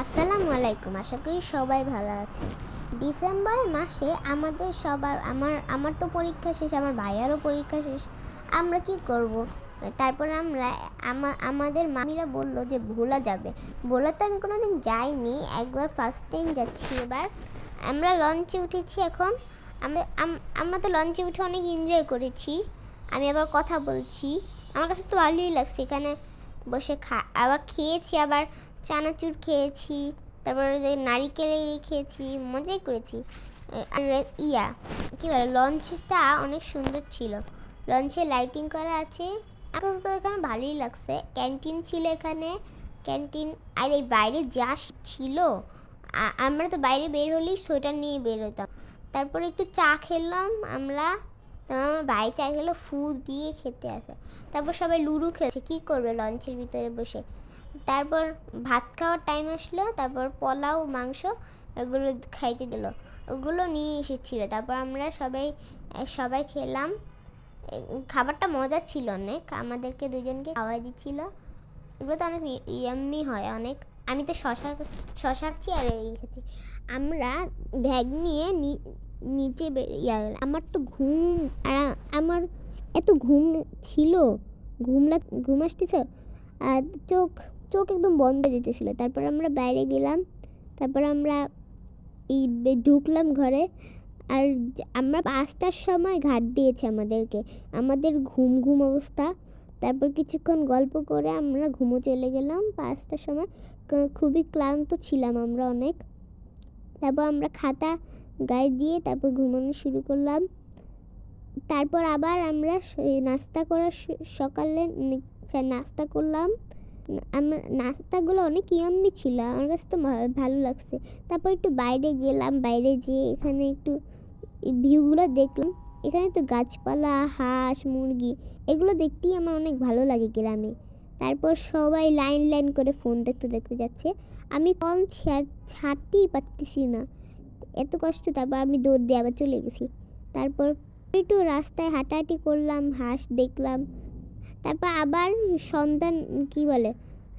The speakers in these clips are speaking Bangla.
আসসালামু আলাইকুম। আশা করি সবাই ভালো আছেন। ডিসেম্বর মাসে আমাদের সবার আমার তো পরীক্ষা শেষ, আমার ভাইয়ারও পরীক্ষা শেষ। আমরা কি করব? তারপর আমরা আমাদের মামিরা বলল যে ভোলা যাবে। ভোলা তো আমি কোনোদিন যাইনি, একবার ফার্স্ট টাইম যাচ্ছি এবার। আমরা লঞ্চে উঠেছি এখন। আমরা তো লঞ্চে উঠে অনেক এনজয় করেছি। আমি আবার কথা বলছি, আমার কাছে তো ভালোই লাগছে এখানে বসে আবার খেয়েছি, আবার চানাচুর খেয়েছি, তারপরে নারিকেলের খেয়েছি, মজাই করেছি। আর কী বলে, লঞ্চটা অনেক সুন্দর ছিল, লঞ্চে লাইটিং করা আছে। আমার তো এখানে ভালোই লাগছে। ক্যান্টিন ছিল এখানে, ক্যান্টিন। আর এই বাইরে যা ছিল, আমরা তো বাইরে বের হলেই সোয়েটার নিয়ে বের হতাম। তারপরে একটু চা খেলাম আমরা, আমার ভাই চা খেলো, ফুল দিয়ে খেতে আসে। তারপর সবাই লুডো খেলছে, কী করবে লঞ্চের ভিতরে বসে। তারপর ভাত খাওয়ার টাইম আসলো, তারপর পোলাও মাংস এগুলো খাইতে দিল, ওগুলো নিয়ে এসেছিলো। তারপর আমরা সবাই খেলাম। খাবারটা মজা ছিল অনেক, আমাদেরকে দুজনকে খাওয়াই দিচ্ছিল। এগুলো তো অনেক ইয়াম্মি হয় অনেক। আমি তো শশা খাচ্ছি আর এই খাচ্ছি। আমরা ব্যাগ নিয়ে নিচে আমার তো ঘুম, আর আমার এত ঘুম ছিল, ঘুম আসতেছে, আর চোখ একদম বন্ধ হয়ে যেতেছিল। তারপর আমরা বাইরে গেলাম, তারপর আমরা ঢুকলাম ঘরে। আর আমরা 5টার সময় ঘাট দিয়েছে আমাদেরকে, আমাদের ঘুম অবস্থা। তারপর কিছুক্ষণ গল্প করে আমরা ঘুমো চলে গেলাম 5টার সময়। খুবই ক্লান্ত ছিলাম আমরা অনেক। তারপর আমরা খাতা গায়ে দিয়ে তারপর ঘুমানো শুরু করলাম। তারপর আবার আমরা সকালে নাস্তা করলাম। আমার নাস্তাগুলো অনেক ইয়াম্মি ছিল, আমার কাছে তো ভালো লাগছে। তারপর একটু বাইরে গেলাম, বাইরে যেয়ে এখানে একটু ভিউগুলো দেখলাম। এখানে তো গাছপালা, হাঁস, মুরগি, এগুলো দেখতেই আমার অনেক ভালো লাগে গ্রামে। তারপর সবাই লাইন করে ফোন দেখতে যাচ্ছে। আমি কল ছাড়তেই পারতেছি না, এত কষ্ট। তারপর আমি দৌড় দিয়ে আবার চলে গেছি। তারপর একটু রাস্তায় হাঁটাহাঁটি করলাম, হাঁস দেখলাম। তারপর আবার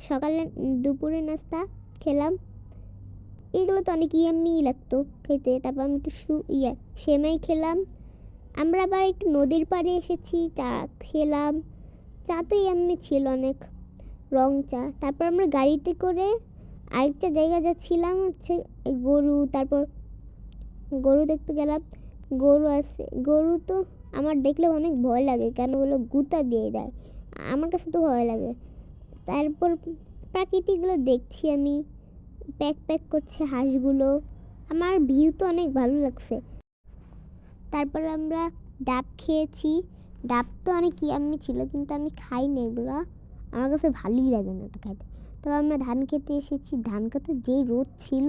সকালে দুপুরে নাস্তা খেলাম। এগুলো তো অনেক ইয়াম্মি লাগতো খেতে। তারপর আমি একটু সেমাই খেলাম। আমরা আবার একটু নদীর পাড়ে এসেছি, চা খেলাম। চা তো ইয়াম্মি ছিল অনেক, রং চা। তারপর আমরা গাড়িতে করে আরেকটা জায়গা যাচ্ছিলাম, হচ্ছে তারপর গরু দেখতে গেলাম। গরু তো আমার দেখলে অনেক ভয় লাগে, কেন ওগুলো গুঁতা দিয়ে দেয়, আমার কাছে তো ভয় লাগে। তারপর প্রাকৃতিকগুলো দেখছি আমি, প্যাক করছে হাঁসগুলো। আমার ভিউ তো অনেক ভালো লাগছে। তারপর আমরা ডাব খেয়েছি, ডাব তো অনেক ইয়াম্মি ছিল, কিন্তু আমি খাইনি এগুলো, আমার কাছে ভালোই লাগে না এটা খাইতে। তারপর আমরা ধান খেতে এসেছি, ধান খেতে যেই রোদ ছিল,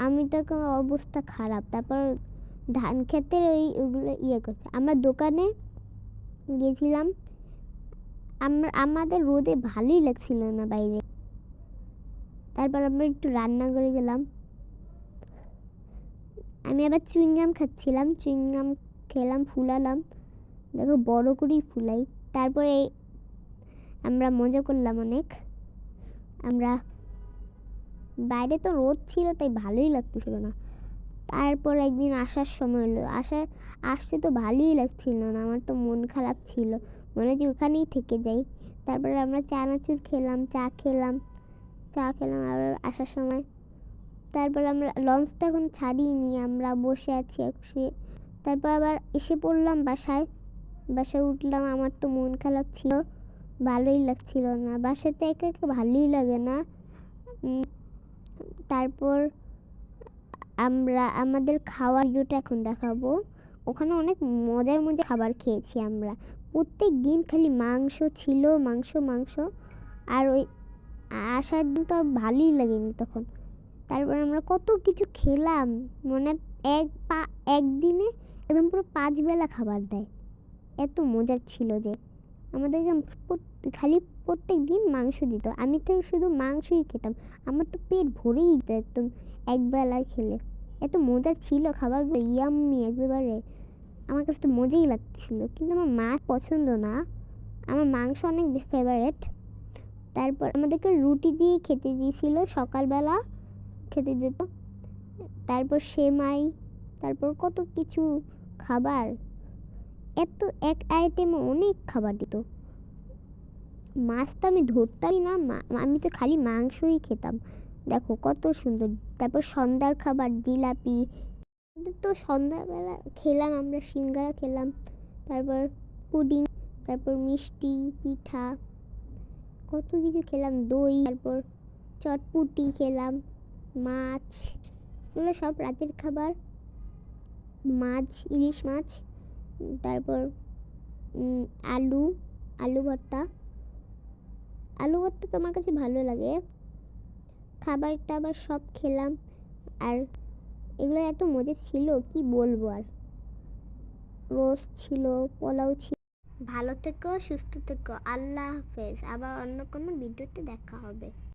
আমি তো কোনো অবস্থা খারাপ। তারপর ধান খেতের ওগুলো করছে। আমরা দোকানে গিয়েছিলাম, আমাদের রোদে ভালোই লাগছিল না বাইরে। তারপর আমরা একটু রান্না করে গেলাম। আমি আবার চুইংগাম খাচ্ছিলাম, চুইংগাম খেলাম, ফুলালাম, দেখো বড় করেই ফুলাই। তারপরে আমরা মজা করলাম অনেক। আমরা বাইরে তো রোদ ছিল, তাই ভালোই লাগতেছিল না। তারপর একদিন আসার সময় হলো, আসতে তো ভালোই লাগছিল না, আমার তো মন খারাপ ছিল, মনে হচ্ছে ওখানেই থেকে যাই। তারপরে আমরা চানাচুর খেলাম, চা খেলাম আবার আসার সময়। তারপর আমরা লঞ্চটা এখন ছাড়িনি, আমরা বসে আছি একসে। তারপর আবার এসে পড়লাম বাসায় উঠলাম। আমার তো মন খারাপ ছিল, ভালোই লাগছিল না, বাসাতে একা ভালোই লাগে না। তারপর আমরা আমাদের খাওয়ার ভিডিওটা এখন দেখাবো। ওখানে অনেক মজার খাবার খেয়েছি আমরা। প্রত্যেক দিন খালি মাংস ছিল, মাংস। আর ওই আসার দিন তো ভালোই লাগেনি তখন। তারপর আমরা কত কিছু খেলাম, মানে একদিনে একদম পুরো 5 বেলা খাবার দেয়, এত মজার ছিল যে আমাদেরকে খালি প্রত্যেক দিন মাংস দিত। আমি তো শুধু মাংসই খেতাম, আমার তো পেট ভরেই দিত একদম একবেলায় খেলে। এত মজার ছিল খাবারগুলো, ইয়াম্মি একেবারে, আমার কাছে তো মজাই লাগছিল। কিন্তু আমার মাছ পছন্দ না, আমার মাংস অনেক ফেভারিট। তারপর আমাদেরকে রুটি দিয়ে খেতে দিয়েছিল, সকালবেলা খেতে দিত। তারপর সেমাই, তারপর কত কিছু খাবার, এত এক আইটেমে অনেক খাবার দিত। মাছ তো আমি ধরতামই না, আমি তো খালি মাংসই খেতাম। দেখো কত সুন্দর। তারপর সন্ধ্যার খাবার জিলাপি, তো সন্ধ্যাবেলা খেলাম আমরা সিঙ্গারা খেলাম, তারপর পুডিং, তারপর মিষ্টি পিঠা, কত কিছু খেলাম, দই, তারপর চটপুটি খেলাম, মাছ, এগুলো সব রাতের খাবার। মাছ, ইলিশ মাছ, তারপর আলু আলু ভর্তা। আলু ভর্তা তোমার কাছে ভালো লাগে? খাবার টাবার সব খেলাম, আর এগুলো এত মজা ছিল কি বলবো আর। রোস্ট ছিল, পোলাও ছিল। ভালো থেকো, সুস্থ থেকো, আল্লাহ হাফেজ। আবার অন্য কোনো ভিডিওতে দেখা হবে।